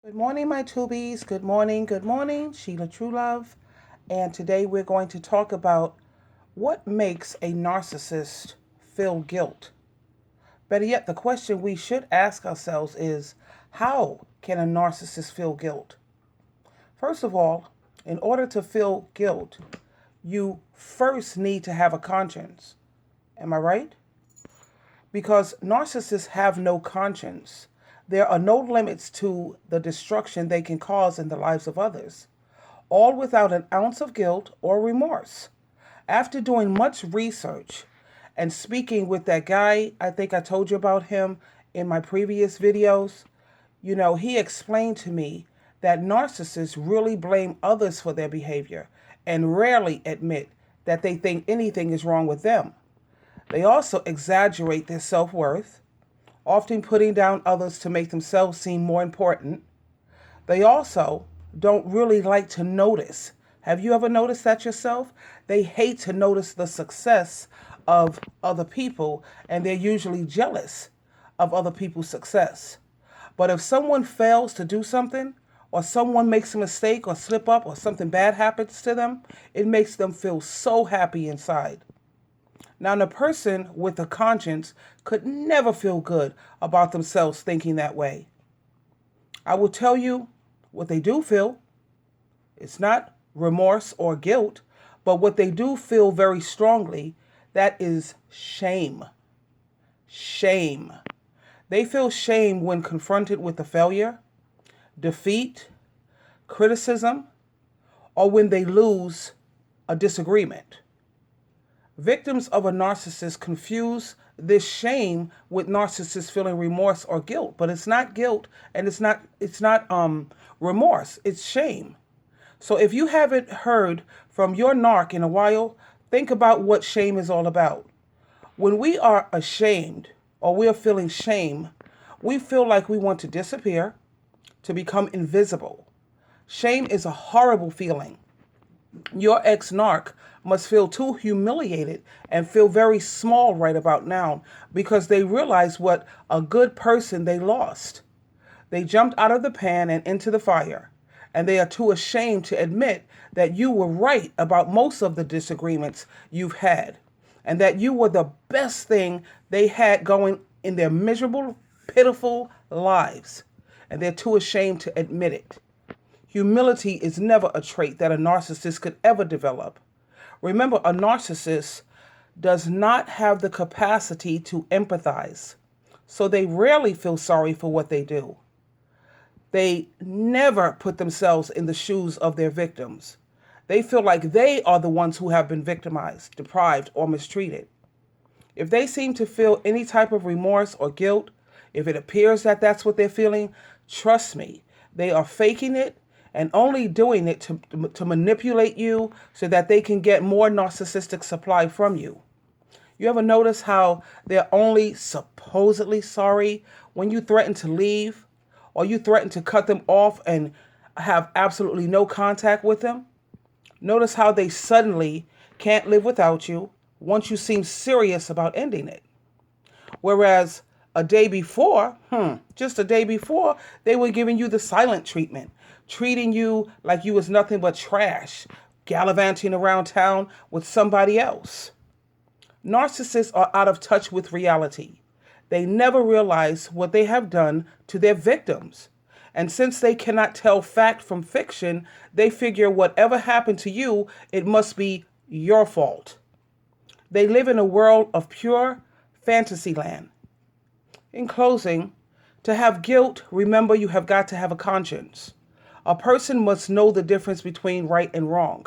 Good morning, my tubies. Good morning. Good morning. Sheila Truelove. And today we're going to talk about what makes a narcissist feel guilt. Better yet, the question we should ask ourselves is how can a narcissist feel guilt? First of all, in order to feel guilt, you first need to have a conscience. Am I right? Because narcissists have no conscience. There are no limits to the destruction they can cause in the lives of others, all without an ounce of guilt or remorse. After doing much research and speaking with that guy, I think I told you about him in my previous videos, he explained to me that narcissists really blame others for their behavior and rarely admit that they think anything is wrong with them. They also exaggerate their self worth, often putting down others to make themselves seem more important. They also don't really like to notice. Have you ever noticed that yourself? They hate to notice the success of other people, and they're usually jealous of other people's success. But if someone fails to do something, or someone makes a mistake or slip up, or something bad happens to them, it makes them feel so happy inside. Now, the person with a conscience could never feel good about themselves thinking that way. I will tell you what they do feel. It's not remorse or guilt, but what they do feel very strongly, that is shame. Shame. They feel shame when confronted with a failure, defeat, criticism, or when they lose a disagreement. Victims of a narcissist confuse this shame with narcissists feeling remorse or guilt, but it's not guilt and it's not remorse, it's shame. So if you haven't heard from your narc in a while, think about what shame is all about. When we are ashamed or we are feeling shame, we feel like we want to disappear, to become invisible. Shame is a horrible feeling. Your ex-narc must feel too humiliated and feel very small right about now because they realize what a good person they lost. They jumped out of the pan and into the fire, and they are too ashamed to admit that you were right about most of the disagreements you've had, and that you were the best thing they had going in their miserable, pitiful lives, and they're too ashamed to admit it. Humility is never a trait that a narcissist could ever develop. Remember, a narcissist does not have the capacity to empathize, so they rarely feel sorry for what they do. They never put themselves in the shoes of their victims. They feel like they are the ones who have been victimized, deprived, or mistreated. If they seem to feel any type of remorse or guilt, if it appears that that's what they're feeling, trust me, they are faking it and only doing it to manipulate you so that they can get more narcissistic supply from you. You ever notice how they're only supposedly sorry when you threaten to leave or you threaten to cut them off and have absolutely no contact with them? Notice how they suddenly can't live without you once you seem serious about ending it. Whereas a day before, just a day before, they were giving you the silent treatment, treating you like you was nothing but trash, gallivanting around town with somebody else. Narcissists are out of touch with reality. They never realize what they have done to their victims. And since they cannot tell fact from fiction, they figure whatever happened to you, it must be your fault. They live in a world of pure fantasy land. In closing, to have guilt, remember you have got to have a conscience. A person must know the difference between right and wrong.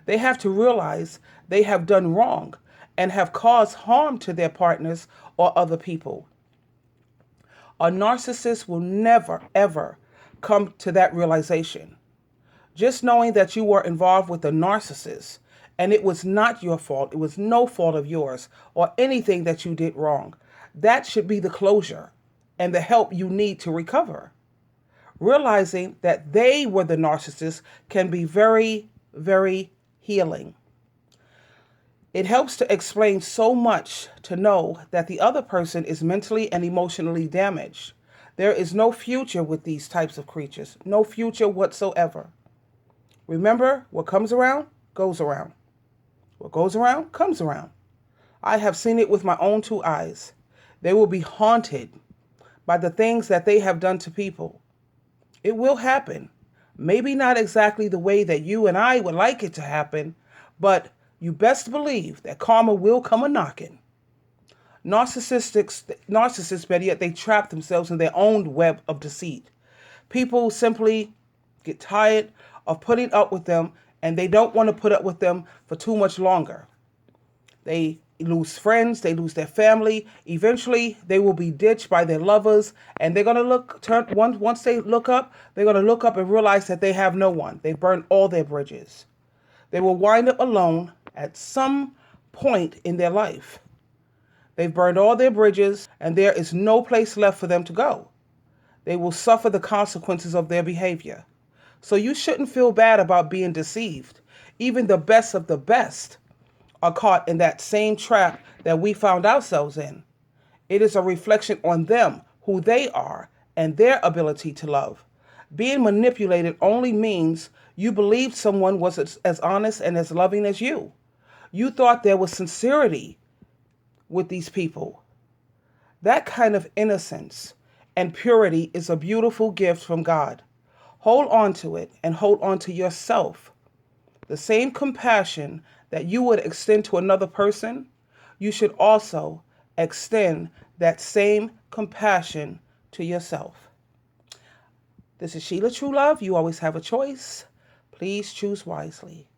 They have to realize they have done wrong and have caused harm to their partners or other people. A narcissist will never, ever come to that realization. Just knowing that you were involved with a narcissist and it was not your fault, it was no fault of yours or anything that you did wrong, that should be the closure and the help you need to recover. Realizing that they were the narcissist can be very, very healing. It helps to explain so much to know that the other person is mentally and emotionally damaged. There is no future with these types of creatures, no future whatsoever. Remember, what comes around goes around. What goes around comes around. I have seen it with my own two eyes. They will be haunted by the things that they have done to people. It will happen. Maybe not exactly the way that you and I would like it to happen, but you best believe that karma will come a-knocking. Narcissists, better yet, they trap themselves in their own web of deceit. People simply get tired of putting up with them, and they don't want to put up with them for too much longer. They lose friends, they lose their family. Eventually, they will be ditched by their lovers, and they're gonna once they look up, they're gonna look up and realize that they have no one. They burned all their bridges. They will wind up alone at some point in their life. They've burned all their bridges, and there is no place left for them to go. They will suffer the consequences of their behavior. So you shouldn't feel bad about being deceived. Even the best of the best are caught in that same trap that we found ourselves in. It is a reflection on them, who they are, and their ability to love. Being manipulated only means you believed someone was as honest and as loving as you. You thought there was sincerity with these people. That kind of innocence and purity is a beautiful gift from God. Hold on to it and hold on to yourself. The same compassion that you would extend to another person, you should also extend that same compassion to yourself. This is Sheila True Love. You always have a choice. Please choose wisely.